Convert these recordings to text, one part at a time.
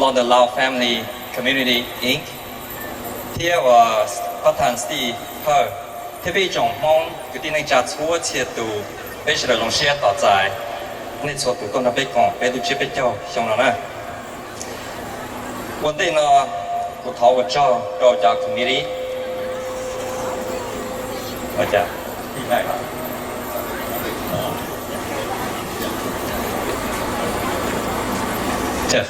belong to Lao Family Community Inc. Here was Stockton Hmong. Thế bây giờ mong cái tin anh trả chúa chia tù bây giờ là lòng xe tỏ dài nên số tù con đã biết còn bây giờ chưa biết cho xong rồi nè. Vấn đề là của thảo vật cho community. Ở chả đi lại mà. Jeff.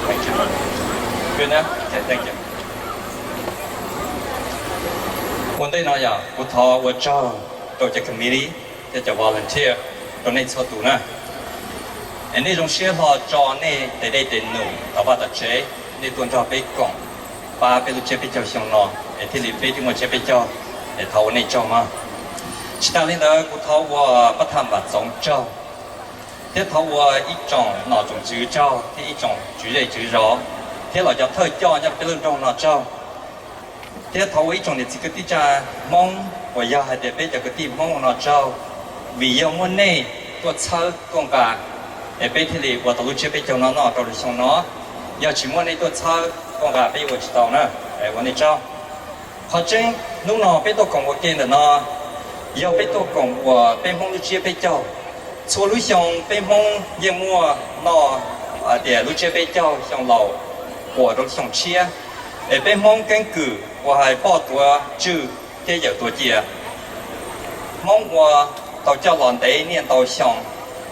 Thank you. Good now? Okay, thank you. Vấn đề này là của thảo vật cho community cho volunteer donate số tù nè. Anh ấy trong xe họ cho nên để đây tiền nụ tao bắt được chế nên tuần cho bé còng ba bé lúc chế bé cho xong nó để thì liền bé thì một chế bé cho để thầu này cho mà chỉ ta lên đó của thầu bắt tham và giống cho thế thầu ít trồng nó trồng chữ cho thì ít trồng chữ đây chữ rõ thế là cho thời cho nhá bé lên trong nó cho thế thầu ít trồng thì chỉ có tí cha mong và giờ hay để bé cho cái tí mong nó cho vì giờ muốn này tôi chơi con cả để bây thì tôi tôi chưa biết cho nó tôi được xong nó giờ chỉ muốn này tôi chơi con gà bây giờ chỉ tao nữa để vấn đề cho họ chính lúc nào bây tôi còn một kiện là nó giờ bây tôi còn của bên phong lúc chưa biết cho số lúc xong bên phong giờ mua nó để lúc chưa biết cho xong lầu của lúc xong chia để bên phong căn cứ của hai bao tuổi chữ cái giờ tuổi gì mong của tàu cho lòn đấy nên tàu xong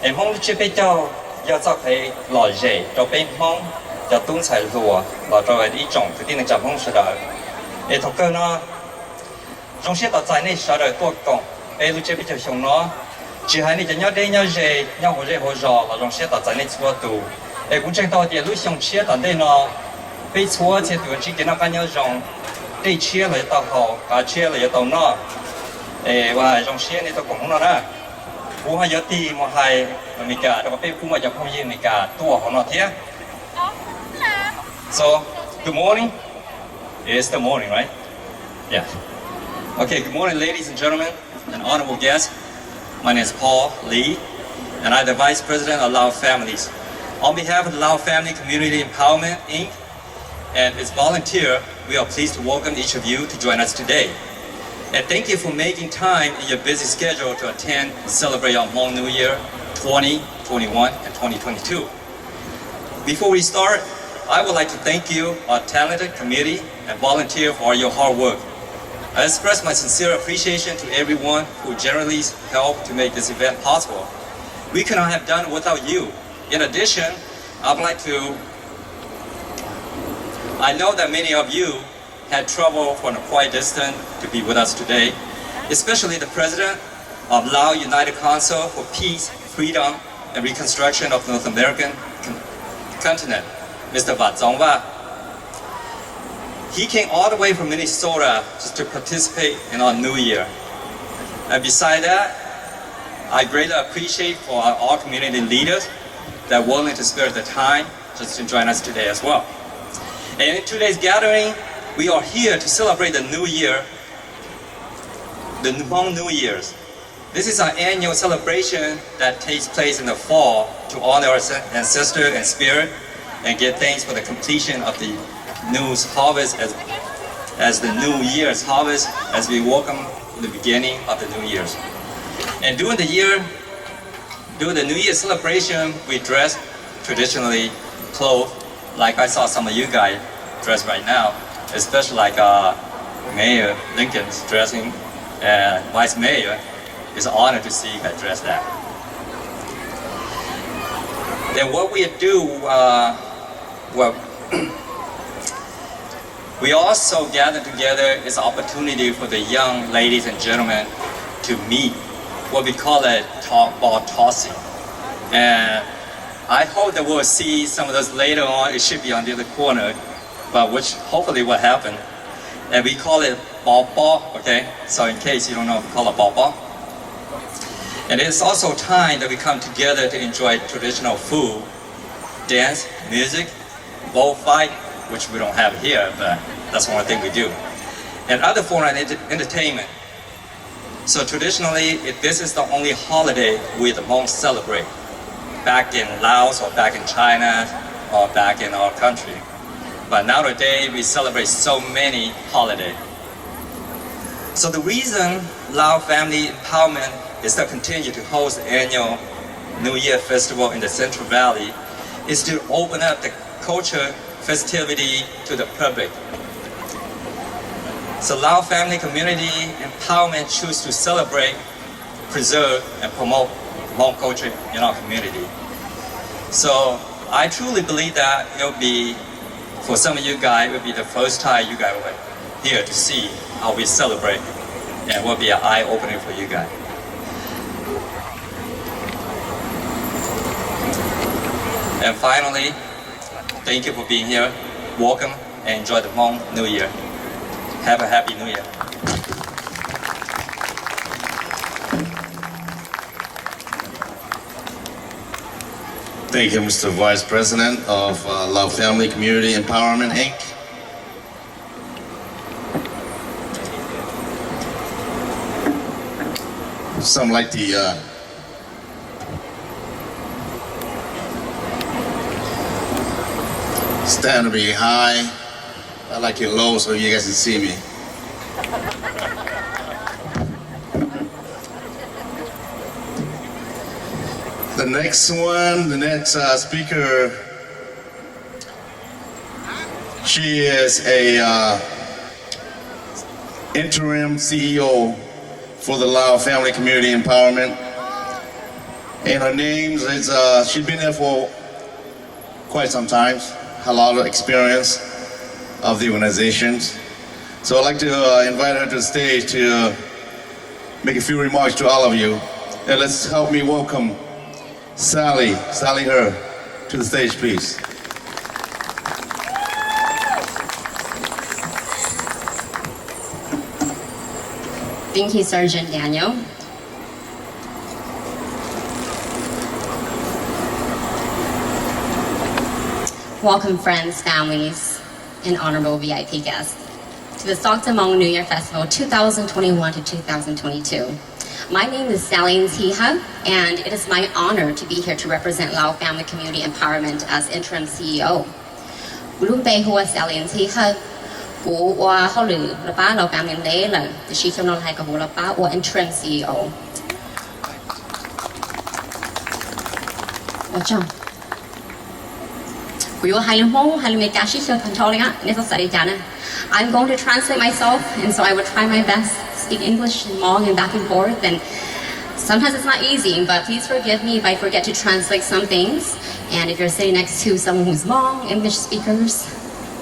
em mong chưa biết cho giờ cho thấy lò rể cho bên mong cho tuân xài rùa và cho đi trồng thì tin là chậm không sợ đời để thực cơ nó trong xe tàu chạy này sợ đời tôi còn em lúc chưa biết cho xong nó chỉ hai này cho nhau đây nhau rể hồ rò là trong xe tàu chạy này xua tù em cũng tranh tàu thì lúc xong xe tàu đây nó bị xua thì tụi chỉ cái nó cá nhau rong đây chia là tàu hồ cả chia là tàu nó và trong xe này tàu cũng không nó nữa cú hay giờ thì mà hay mình cả đó có phải cú mà giờ không gì mình cả tua họ nó thế. So good morning. It's the morning, right? Yeah. Okay. Good morning, ladies and gentlemen, and honorable guests. My name is Paul Lee, and I'm the Vice President of Lao Families. On behalf of the Lao Family Community Empowerment Inc. and its volunteer, we are pleased to welcome each of you to join us today. And thank you for making time in your busy schedule to attend and celebrate our Hmong New Year 2021 and 2022. Before we start, I would like to thank you, our talented committee and volunteer for your hard work. I express my sincere appreciation to everyone who generally helped to make this event possible. We could not have done it without you. In addition, I know that many of you had trouble from a quite distance to be with us today, especially the President of Lao United Council for Peace, Freedom, and Reconstruction of North American Continent, Mr. Vat Zongva. He came all the way from Minnesota just to participate in our New Year. And beside that, I greatly appreciate for our community leaders that are willing to spare the time just to join us today as well. And in today's gathering, we are here to celebrate the New Year, the Hmong New Year's. This is our annual celebration that takes place in the fall to honor our ancestors and spirit and give thanks for the completion of the new harvest as the New Year's harvest as we welcome the beginning of the New Year's. And during the New Year celebration, we dress traditionally clothed like I saw some of you guys dressed right now. Especially like Mayor Lincoln's dressing, and Vice Mayor is an honor to see you guys dress that. Then what we do, we also gather together is an opportunity for the young ladies and gentlemen to meet what we call it ball tossing. And I hope that we'll see some of those later on. It should be on the other corner. But which hopefully will happen. And we call it ball, okay? So in case you don't know, we call it ball. And it's also time that we come together to enjoy traditional food, dance, music, bullfight, which we don't have here, but that's one thing we do. And other form of entertainment. So traditionally, this is the only holiday we the Hmong celebrate back in Laos or back in China or back in our country. But nowadays, we celebrate so many holidays. So the reason Lao Family Empowerment is to continue to host the annual New Year Festival in the Central Valley is to open up the culture festivity to the public. So Lao Family Community Empowerment choose to celebrate, preserve, and promote Hmong culture in our community. So I truly believe that it will be, for some of you guys, it will be the first time you guys will here to see how we celebrate, and will be an eye-opening for you guys. And finally, thank you for being here. Welcome and enjoy the Hmong New Year. Have a happy New Year. Thank you, Mr. Vice President of Lao Family Community Empowerment, Inc. Some like the stand to be high. I like it low so you guys can see me. The next speaker, she is a Interim CEO for the Lao Family Community Empowerment. And her name is, she's been there for quite some time, a lot of experience of the organizations. So I'd like to invite her to the stage to make a few remarks to all of you. And let's help me welcome Sally Her to the stage, please. Thank you, Sergeant Daniel. Welcome, friends, families, and honorable VIP guests to the Stockton Hmong New Year Festival 2021 to 2022. My name is Sally Ntiha, and it is my honor to be here to represent Lao Family Community Empowerment as Interim CEO. Gulumbe Hua Sally Ntiha, Gu Wa Holu, Lapa Lao Family Layla, the Chief of Nolai Kahu Lapa, or Interim CEO. What's up? I'm going to translate myself, and so I will try my best to speak English and Hmong and back and forth, and sometimes it's not easy, but please forgive me if I forget to translate some things. And if you're sitting next to someone who's Hmong, English speakers,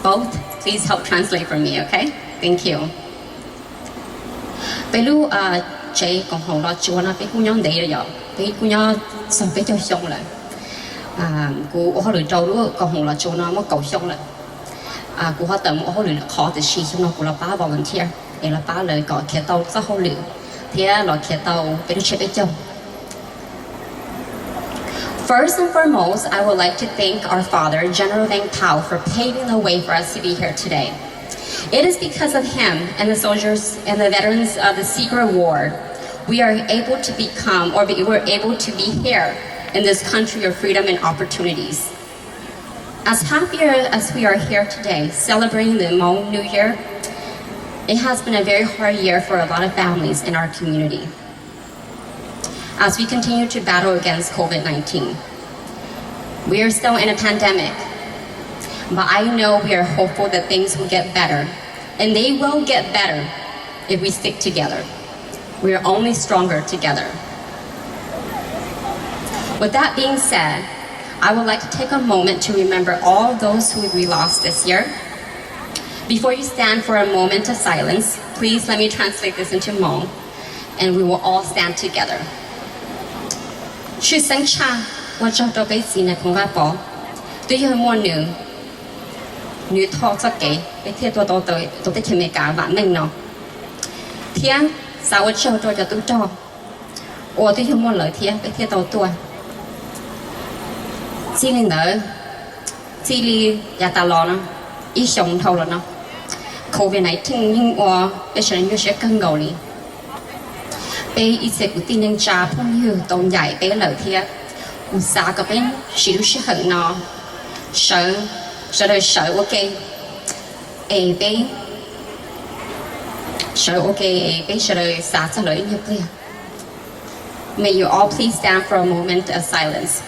both, please help translate for me, okay? Thank you. Belu Jay Gong Ho Lo Chuana Pe Kunyon Day Yo, Pe Kunyo So Pe Jo Xiong Le. Gu Ho Lu Zhou Lu Gong Ho Lo Chuana Mo Go Xiong Le. Gu Ho Tem Ho Lu Kho De Shi Xiong No Gu La Ba volunteer. E La Ba Le Go Ke Tao Za Ho Lu. Tia Lo Ke Tao Pe Lu Che Pe Jo. First and foremost, I would like to thank our father, General Vang Pao, for paving the way for us to be here today. It is because of him and the soldiers and the veterans of the Secret War, we are able to become, or we're able to be here in this country of freedom and opportunities. As happy as we are here today, celebrating the Hmong New Year, it has been a very hard year for a lot of families in our community as we continue to battle against COVID-19. We are still in a pandemic, but I know we are hopeful that things will get better, and they will get better if we stick together. We are only stronger together. With that being said, I would like to take a moment to remember all those who we lost this year. Before you stand for a moment of silence, please let me translate this into Hmong, and we will all stand together. 去生产，我做到俾錢嚟同我講，對於我女拖出嘅，俾貼到啲前面搞萬明咯。天，稍微做就都做，我對於我女天俾貼到多。知你女，知你也大浪啦，一上頭了呢。COVID-19 我俾上有些更高哩。被一些固定的家朋友都ใหญ่被老天，我三个边是都是很孬，手的手我给，被手我给被手的三个人也不呀。May you all please stand for a moment of silence.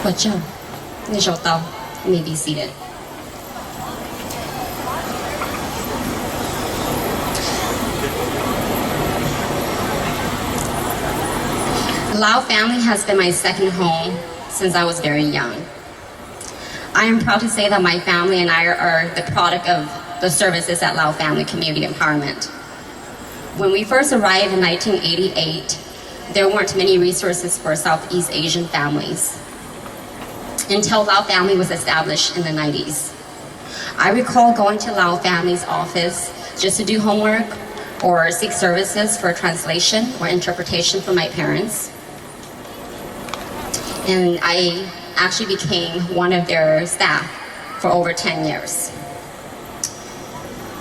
Watch out. 你手刀 You may be seated. The Lao family has been my second home since I was very young. I am proud to say that my family and I are the product of the services at Lao Family Community Empowerment. When we first arrived in 1988, there weren't many resources for Southeast Asian families until Lao Family was established in the 90s. I recall going to Lao Family's office just to do homework or seek services for translation or interpretation for my parents. And I actually became one of their staff for over 10 years.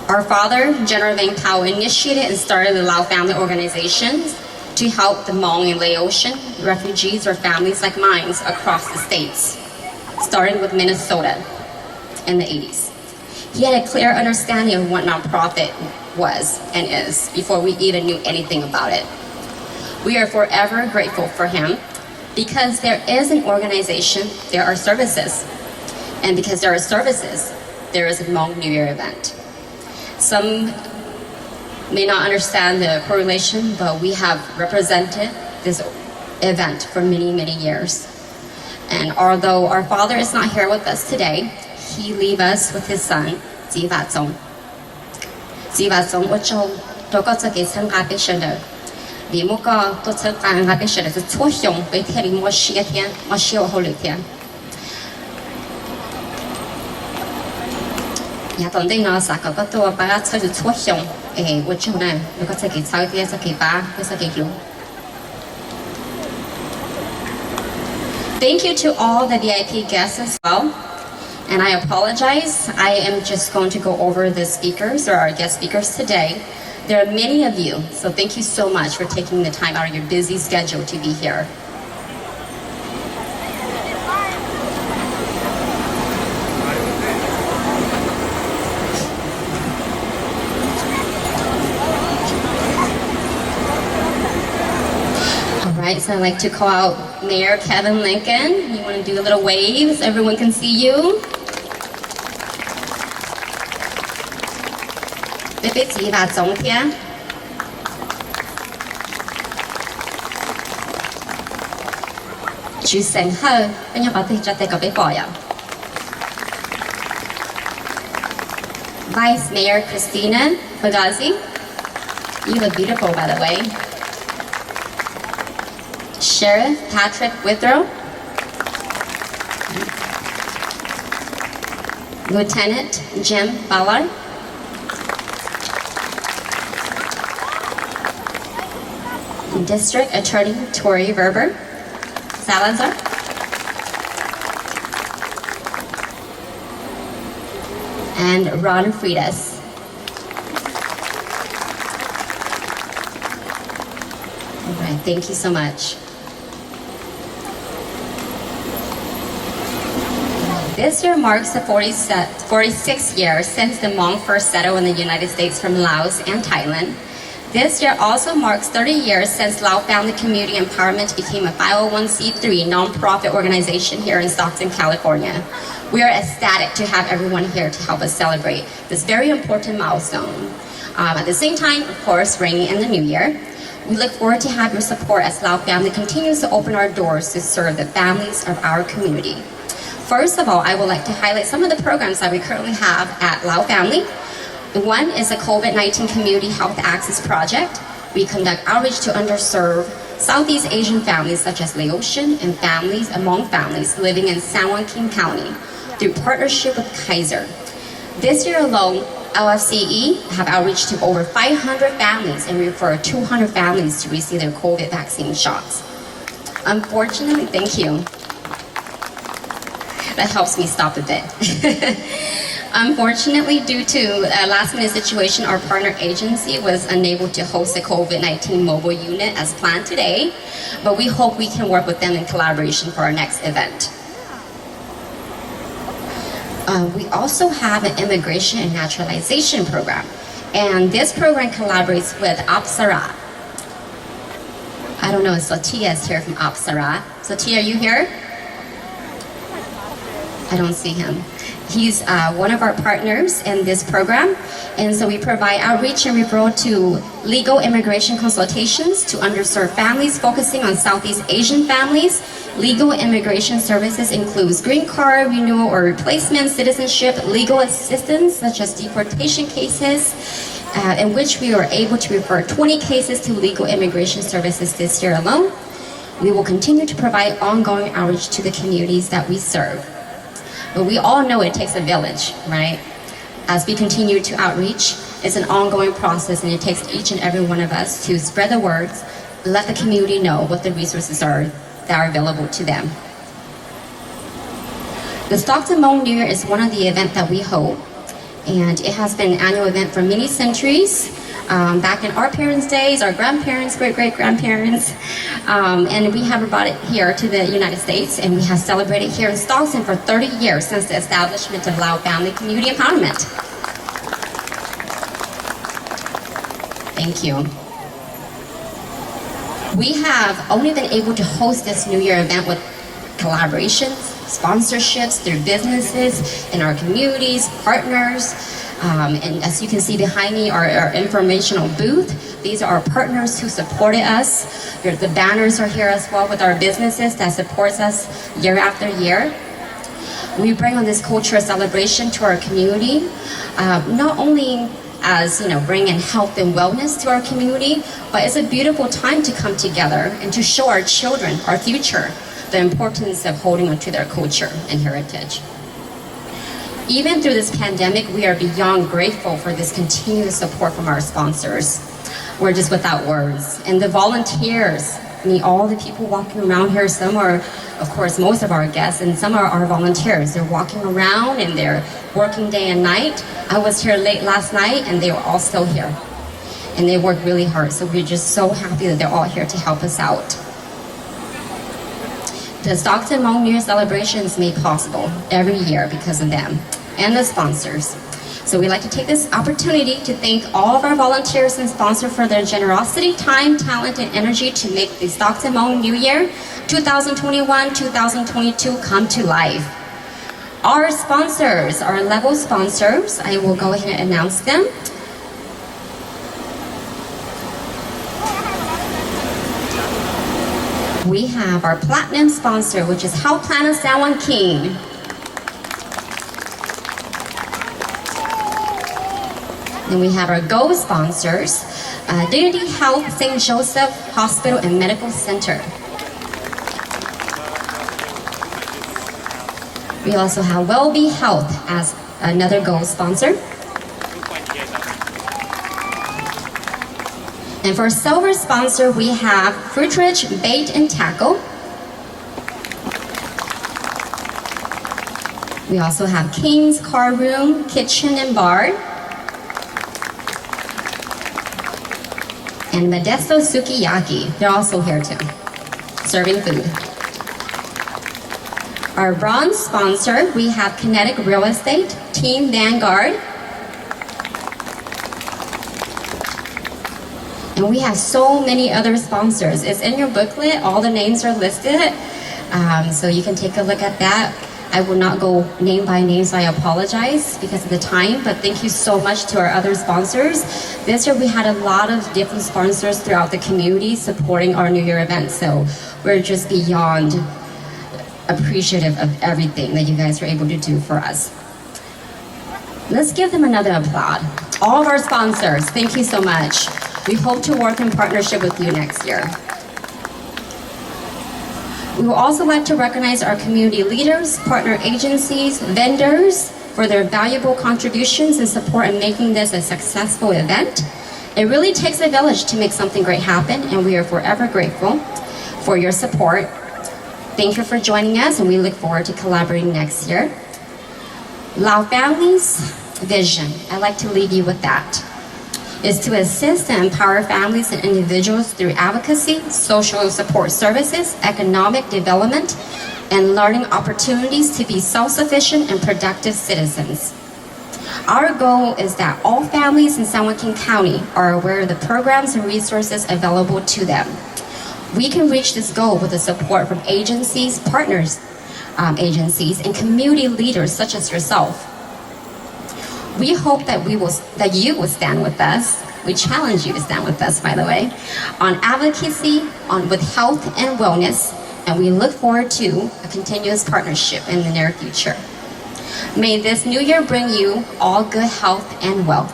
Our father, General Vang Tao, initiated and started the Lao Family Organizations to help the Hmong and Laotian refugees or families like mine across the states, starting with Minnesota in the 80s. He had a clear understanding of what nonprofit was and is before we even knew anything about it. We are forever grateful for him because there is an organization, there are services. And because there are services, there is a Hmong New Year event. Some may not understand the correlation, but we have represented this event for many, many years. And although our father is not here with us today, he leave us with his son, Ji Va Zong. Ji Va Zong 我就都个这给参加的时候，你们个都参加的时候是初雄，被天里莫10天，莫10后6天。也当地呢，啥个个都把它测是初雄，我就呢，如果这给超点，这给8，这给6。Thank you to all the VIP guests as well. And I apologize, I am just going to go over the speakers or our guest speakers today. There are many of you, so thank you so much for taking the time out of your busy schedule to be here. Alright, so I'd like to call out Mayor Kevin Lincoln. You want to do a little wave so everyone can see you? 俾指法總聽。主成後，跟住我哋再第個俾播人。Vice Mayor Christina Fugazi. You look beautiful, by the way. Sheriff Patrick Withrow. Lieutenant Jim Ballard. District Attorney Tori Verber Salazar. And Ron Freitas. All right, thank you so much. This year marks the 46th year since the Hmong first settled in the United States from Laos and Thailand. This year also marks 30 years since Lao Family Community Empowerment became a 501c3 nonprofit organization here in Stockton, California. We are ecstatic to have everyone here to help us celebrate this very important milestone. At the same time, of course, ringing in the new year, we look forward to have your support as Lao Family continues to open our doors to serve the families of our community. First of all, I would like to highlight some of the programs that we currently have at Lao Family. One is the COVID-19 Community Health Access Project. We conduct outreach to underserved Southeast Asian families such as Laotian and families among families living in San Juan King County through partnership with Kaiser. This year alone, LFCE have outreach to over 500 families and refer 200 families to receive their COVID vaccine shots. Unfortunately, thank you. That helps me stop a bit. Unfortunately, due to a last-minute situation, our partner agency was unable to host a COVID-19 mobile unit as planned today, but we hope we can work with them in collaboration for our next event. We also have an immigration and naturalization program, and this program collaborates with Apsara. I don't know if Satya is here from Apsara. Satya, are you here? I don't see him. He's one of our partners in this program, and so we provide outreach and referral to legal immigration consultations to underserved families, focusing on Southeast Asian families. Legal immigration services includes green card renewal or replacement, citizenship, legal assistance such as deportation cases, in which we were able to refer 20 cases to legal immigration services this year alone. We will continue to provide ongoing outreach to the communities that we serve. But we all know it takes a village, right? As we continue to outreach, it's an ongoing process, and it takes each and every one of us to spread the words, let the community know what the resources are that are available to them. The Stockton Hmong New Year is one of the events that we hold, and it has been an annual event for many centuries. Back in our parents' days, our grandparents, great-great-grandparents, and we have brought it here to the United States, and we have celebrated here in Stockton for 30 years since the establishment of Lao Family Community Empowerment. Thank you. We have only been able to host this New Year event with collaborations, sponsorships through businesses in our communities, partners, and as you can see behind me, our informational booth. These are our partners who supported us. The banners are here as well with our businesses that supports us year after year. We bring on this cultural celebration to our community, not only as bringing health and wellness to our community, but it's a beautiful time to come together and to show our children, our future, the importance of holding on to their culture and heritage. Even through this pandemic, we are beyond grateful for this continuous support from our sponsors. We're just without words. And the volunteers, all the people walking around here, some are, of course, most of our guests, and some are our volunteers. They're walking around and they're working day and night. I was here late last night and they were all still here. And they work really hard, so we're just so happy that they're all here to help us out. The Stockton Hmong New Year celebration is made possible every year because of them and the sponsors. So we'd like to take this opportunity to thank all of our volunteers and sponsors for their generosity, time, talent, and energy to make the Stockton Hmong New Year 2021-2022 come to life. Our sponsors, our level sponsors, I will go ahead and announce them. We have our platinum sponsor, which is How Planet San Juan King. Then we have our gold sponsors, Dignity Health St. Joseph Hospital and Medical Center. We also have Wellbe Health as another gold sponsor. And for silver sponsor, we have Fruitridge Bait and Tackle. We also have King's Car Room, Kitchen and Bar. And Modesto Sukiyaki, they're also here too, serving food. Our bronze sponsor, we have Kinetic Real Estate, Team Vanguard. And we have so many other sponsors. It's in your booklet, all the names are listed, so you can take a look at that. I will not go name by name, so I apologize because of the time, but thank you so much to our other sponsors. This year we had a lot of different sponsors throughout the community supporting our New Year event, so we're just beyond appreciative of everything that you guys were able to do for us. Let's give them another applaud. All of our sponsors, thank you so much. We hope to work in partnership with you next year. We would also like to recognize our community leaders, partner agencies, vendors for their valuable contributions and support in making this a successful event. It really takes a village to make something great happen, and we are forever grateful for your support. Thank you for joining us, and we look forward to collaborating next year. Lao Family's vision, I'd like to leave you with that, is to assist and empower families and individuals through advocacy, social support services, economic development, and learning opportunities to be self-sufficient and productive citizens. Our goal is that all families in San Joaquin County are aware of the programs and resources available to them. We can reach this goal with the support from agencies, partners, agencies, and community leaders such as yourself. We hope that you will stand with us. We challenge you to stand with us, by the way, on advocacy, with health and wellness, and we look forward to a continuous partnership in the near future. May this new year bring you all good health and wealth.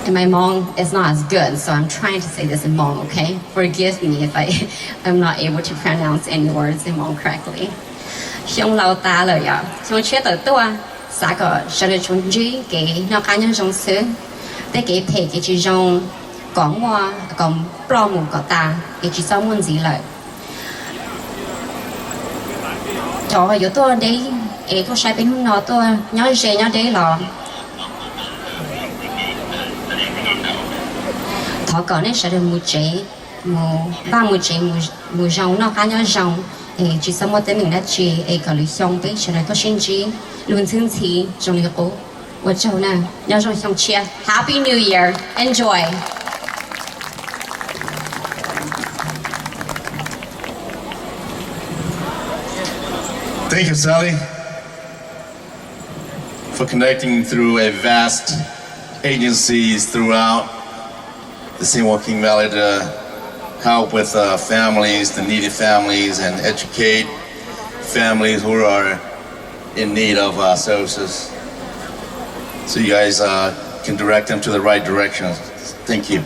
And my Hmong is not as good, so I'm trying to say this in Hmong, okay? Forgive me if I'm not able to pronounce any words in Hmong correctly. Xiong lao ta le ya, xiong che de tua, sa ko shade chung ji ge na ka nhân jong su, de ge pe ge ji jong gong wa gong pro mu ko ta, ge ji sao mun ji le. Cho yo to de e ko sai bin no to nhớ je nhớ de lo. Thọ có nên sẽ được một chế ba một chế một dòng nó cá nhau dòng chỉ sau một tiếng mình đã chỉ có lý xong với sẽ là có sinh trí luôn thương thì trong lý cố và châu nè nhau trong xong chia Happy New Year, enjoy. Thank you, Sally, for connecting through a vast agencies throughout the San Joaquin Valley to help with families, the needy families, and educate families who are in need of services. So you guys can direct them to the right direction. Thank you.